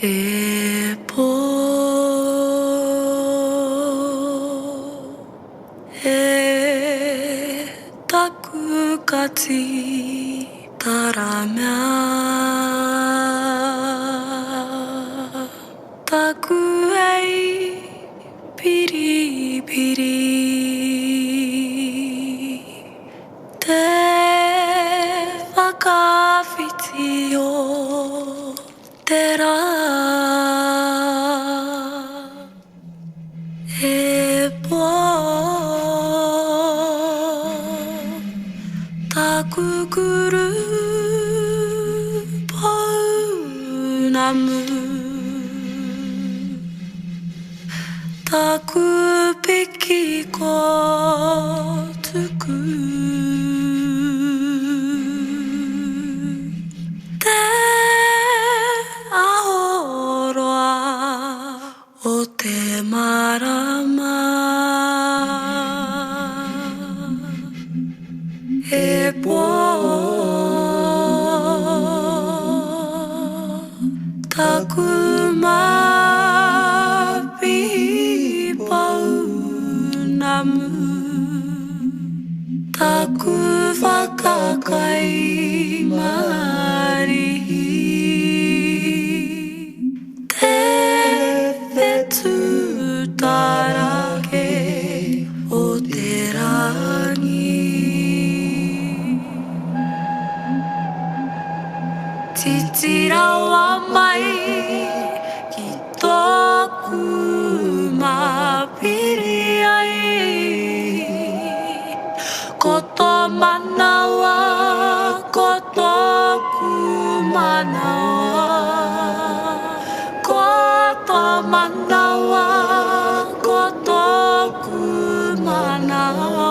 E po e taku kati taramya taku ei piri piri te whakawhiti o te rā e pō taku kuru pounamu taku piki ko tuku te ahoroa o te marama e pō taku mapi pounamu taku whakakai marihi te whetū tarake o te rangi titirawa mai ki tōku mapiri ai ko tō manawa ko tōku manawa ko tō manawa ko tōku manawa